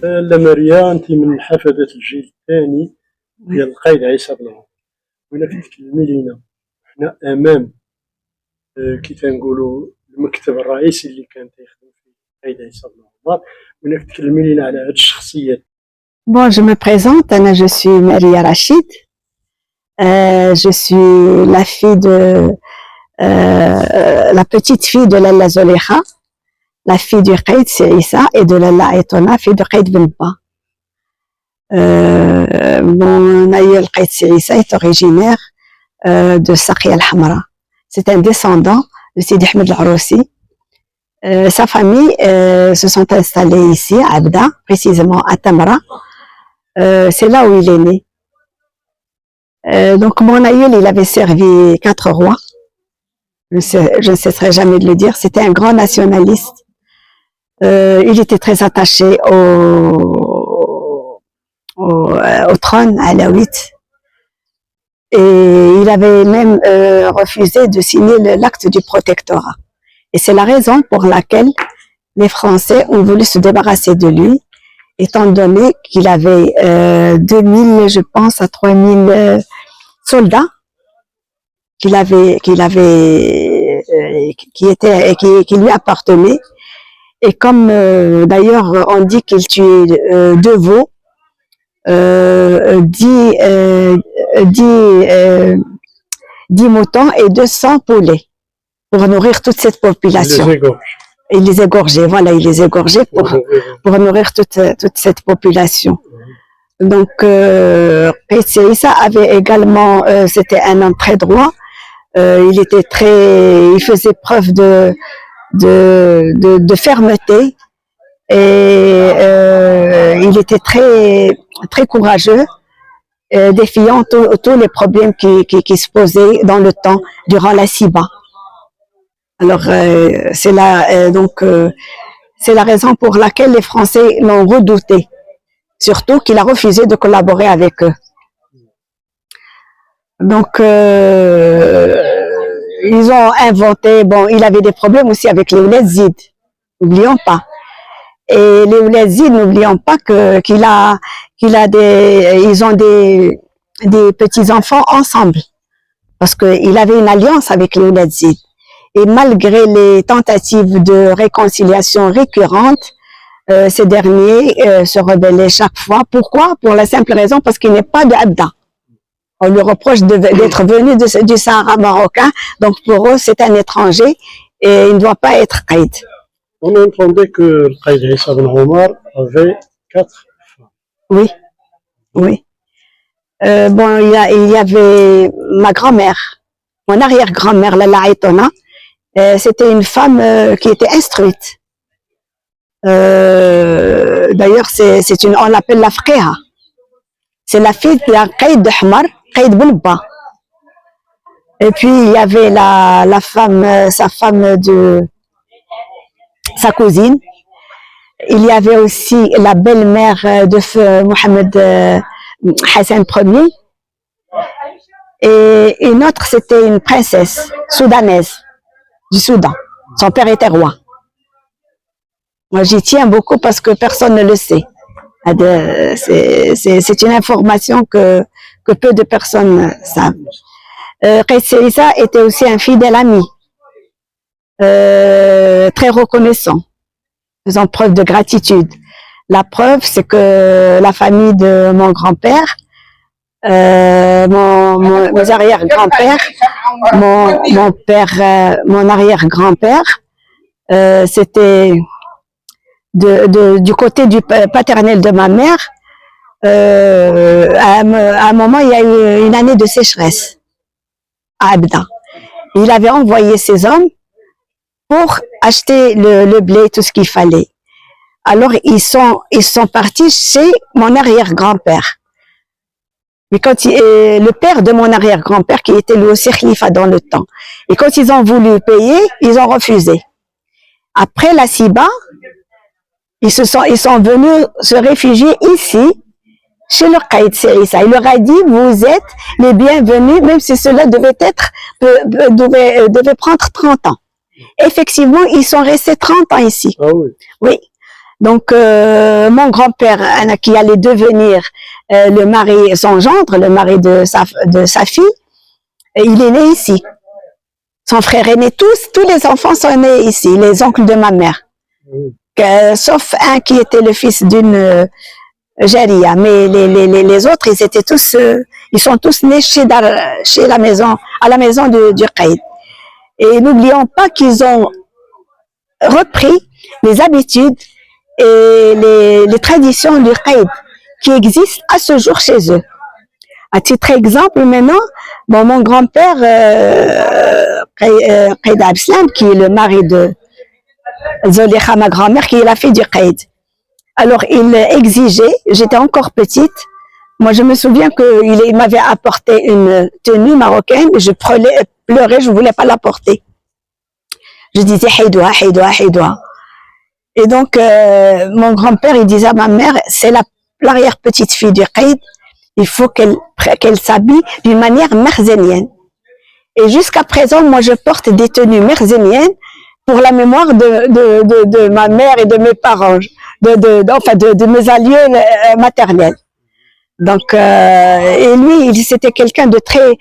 لا ماريا انت من حفظة الجيل الثاني ديال القايد عيسى بن عمر، وإلا كتكلمي لينا حنا امام كي تنقولوا المكتب الرئيسي اللي كان تيخدم فيه القايد عيسى بن عمر، وإلا كتكلمي لينا على هاد الشخصيات. Bon, je me présente, Anna, je suis Maria Rachid. Je suis la fille de la petite fille de Lalla Zoleha, la fille du Qaïd Sirissa et de Lalla Etona, fille de Qaïd Benba. Mon aïeul Qaïd Sirissa est originaire de Saqi al-Hamra. C'est un descendant de Sidi Ahmed al-Aroussi. Sa famille se sont installés ici à Abda, précisément à Tamra. C'est là où il est né. Donc mon aïeul, il avait servi 4 rois. Je ne cesserai jamais de le dire. C'était un grand nationaliste. Il était très attaché au trône alaouite. Et il avait même refusé de signer l'acte du protectorat. Et c'est la raison pour laquelle les Français ont voulu se débarrasser de lui, étant donné qu'il avait 2000, je pense, à 3000 soldats qui lui appartenaient. Et comme d'ailleurs on dit qu'il tuait 2 veaux, 10 moutons et 200 poulets pour nourrir toute cette population. Il les égorgeait, voilà, il les égorgeait pour nourrir toute cette population. Donc, Qaïd Sirissa avait également, c'était un homme très droit. Il faisait preuve de fermeté et il était très très courageux, défiant tous les problèmes qui se posaient dans le temps durant la Siba. Alors c'est la raison pour laquelle les Français l'ont redouté, surtout qu'il a refusé de collaborer avec eux. Donc ils ont inventé, bon, il avait des problèmes aussi avec les Ouled Zid, n'oublions pas. Et les Ouled Zid, n'oublions pas ils ont des petits enfants ensemble, parce qu'il avait une alliance avec les Ouled Zid. Et malgré les tentatives de réconciliation récurrentes, ces derniers se rebellaient chaque fois. Pourquoi? Pour la simple raison parce qu'il n'est pas de Abda. On lui reproche d'être venu du Sahara marocain, donc pour eux c'est un étranger et il ne doit pas être Qaïd. On entendait que le Qaïd Issa Ben Omar avait 4 femmes. Oui, oui. Bon, il y avait ma grand-mère, mon arrière-grand-mère, Lalla Etona. C'était une femme qui était instruite. D'ailleurs, on l'appelle la Fqeha. C'est la fille de la Qaïd de Hmar, Qaïd Benba. Et puis il y avait sa cousine. Il y avait aussi la belle-mère de feu Mohamed Hassan Ier. Et une autre, c'était une princesse soudanaise du Soudan. Son père était roi. Moi, j'y tiens beaucoup parce que personne ne le sait. C'est une information que peu de personnes savent. Qaïd Sirissa était aussi un fidèle ami, très reconnaissant, faisant preuve de gratitude. La preuve, c'est que la famille de mon grand-père, mes arrière-grands-pères, mon arrière-grand-père, c'était du côté du paternel de ma mère. À un moment, il y a eu une année de sécheresse à Abda. Il avait envoyé ses hommes pour acheter le blé, tout ce qu'il fallait. Alors ils sont partis chez mon arrière-grand-père. Mais le père de mon arrière-grand-père, qui était lui aussi khalifa dans le temps. Et quand ils ont voulu payer, ils ont refusé. Après la Siba, ils sont venus se réfugier ici, chez le Qaïd Sirissa. Il leur a dit, vous êtes les bienvenus, même si cela devait prendre 30 ans. Effectivement, ils sont restés 30 ans ici. Ah oui. Oui. Donc, mon grand-père, qui allait devenir le mari, son gendre, le mari de sa fille, il est né ici. Son frère est né, tous les enfants sont nés ici, les oncles de ma mère. Sauf un qui était le fils d'une Jaria, mais les autres, ils sont tous nés chez la maison, à la maison du Qaïd. Et n'oublions pas qu'ils ont repris les habitudes et les traditions du Qaïd qui existent à ce jour chez eux. À titre d'exemple, maintenant, mon grand-père, Qaïd Abslam, qui est le mari de Zolikha, ma grand-mère, qui est la fille du Qaïd. Alors, il exigeait, j'étais encore petite, moi je me souviens qu'il m'avait apporté une tenue marocaine, je pleurais, je ne voulais pas la porter. Je disais Hidoua, Hidoua, Hidoua. Et donc, mon grand-père, il disait à ma mère, c'est l'arrière-petite-fille du Qaïd, il faut qu'elle s'habille d'une manière merzénienne. Et jusqu'à présent, moi, je porte des tenues merzéniennes pour la mémoire de ma mère et de mes parents, de mes alliés maternels. Donc, et lui, c'était quelqu'un de très,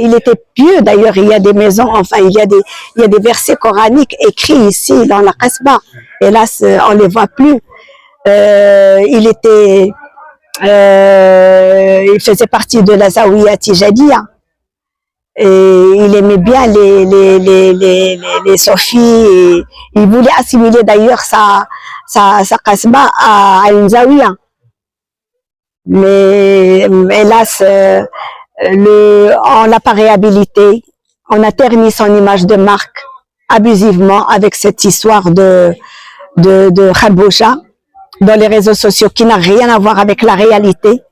il était pieux d'ailleurs. Il y a des maisons, enfin, il y a des versets coraniques écrits ici dans la Kasbah. Hélas, on les voit plus. Il faisait partie de la Zawiya Tijaniya. Et il aimait bien les sophies. Et il voulait assimiler d'ailleurs sa Kasbah à une Zawiya. Mais hélas, on l'a pas réhabilité. On a terni son image de marque abusivement avec cette histoire de Kharboucha dans les réseaux sociaux qui n'a rien à voir avec la réalité.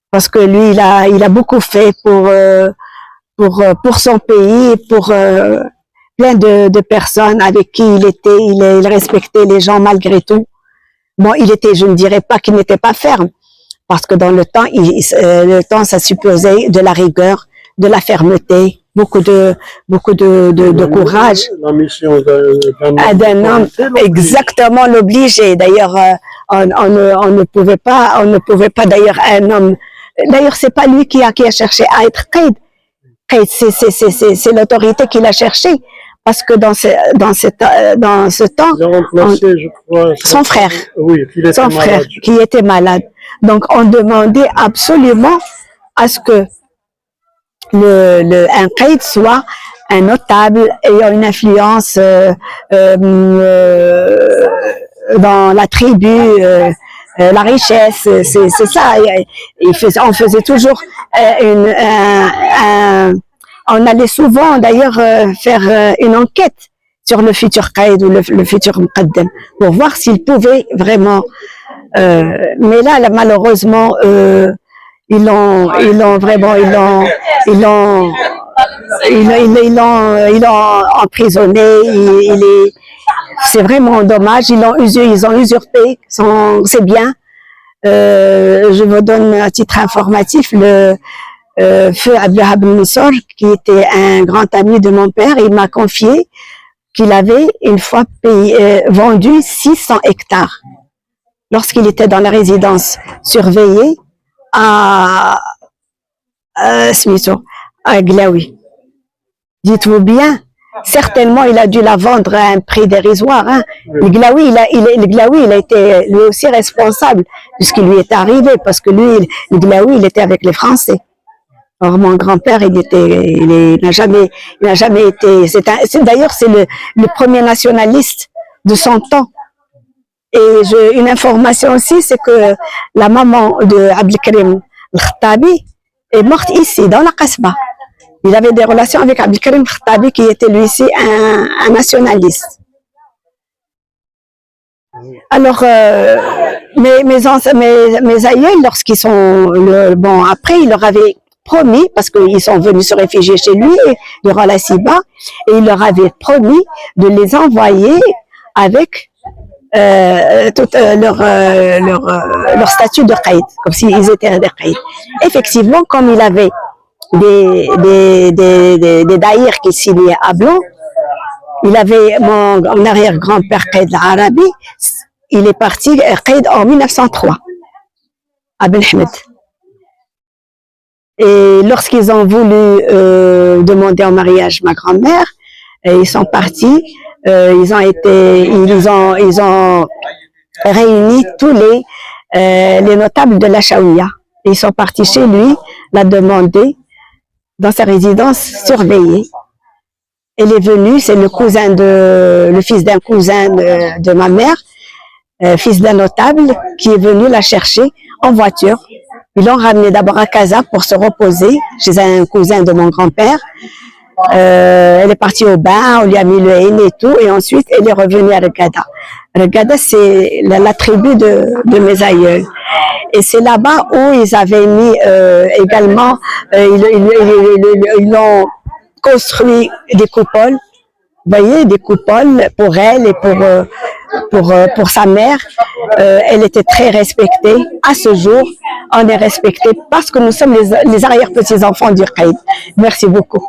Parce que lui, il a beaucoup fait pour son pays et pour plein de personnes avec qui il respectait les gens malgré tout. Bon, je ne dirais pas qu'il n'était pas ferme, parce que dans le temps, ça supposait de la rigueur, de la fermeté, beaucoup de courage. La mission d'un homme, exactement l'obligé. D'ailleurs, on ne pouvait pas d'ailleurs un homme. D'ailleurs, c'est pas lui qui a cherché à être Qaïd. Qaïd, c'est l'autorité qui l'a cherché. Parce que dans ce temps, ils ont remplacé, je crois, son frère, oui, son frère qui était malade. Donc, on demandait absolument à ce que un Qaïd soit un notable ayant une influence dans la tribu, la richesse, c'est ça. On faisait toujours on allait souvent d'ailleurs faire une enquête sur le futur Qaïd ou le futur Muqaddam pour voir s'il pouvait vraiment. Mais là malheureusement, ils l'ont emprisonné. C'est vraiment dommage. Ils ont usurpé ses biens. Je vous donne un titre informatif. Feu Abdelhab Moussor, qui était un grand ami de mon père, il m'a confié qu'il avait une fois vendu 600 hectares lorsqu'il était dans la résidence surveillée à Glaoui. Dites-vous bien, certainement il a dû la vendre à un prix dérisoire. Hein. Le Glaoui, il a été lui aussi responsable de ce qui lui est arrivé, parce que lui, le Glaoui, il était avec les Français. Or, mon grand-père, il n'a jamais été. D'ailleurs, c'est le premier nationaliste de son temps. Et une information aussi, c'est que la maman de Abdelkarim Khattabi est morte ici, dans la Kasbah. Il avait des relations avec Abdelkarim Khattabi, qui était lui aussi un nationaliste. Alors, mes aïeux, lorsqu'ils sont après, il leur avait promis, parce qu'ils sont venus se réfugier chez lui durant la Siba, et il leur avait promis de les envoyer avec tout leur statut de Qaïd, comme s'ils étaient des Qaïd. Effectivement, comme il avait des daïrs qui signaient à blanc, Il avait mon arrière-grand-père Qaïd Arabi, il est parti Qaïd en 1903 à Ben Hamed. Et lorsqu'ils ont voulu demander en mariage ma grand-mère, ils sont partis, ils ont réuni tous les notables de la Chaouia. Ils sont partis chez lui, la demander dans sa résidence surveillée. Elle est venue, c'est le fils d'un cousin de ma mère, fils d'un notable, qui est venu la chercher en voiture. Ils l'ont ramenée d'abord à Casa pour se reposer chez un cousin de mon grand-père. Elle est partie au bain, on lui a mis le haine et tout, et ensuite elle est revenue à Regada. Regada, c'est la tribu de mes aïeux. Et c'est là-bas où ils avaient mis également, ils ont construit des coupoles, vous voyez, des coupoles pour elle et pour sa mère. Elle était très respectée. À ce jour, on est respecté parce que nous sommes les arrière-petits-enfants du Qaïd. Merci beaucoup.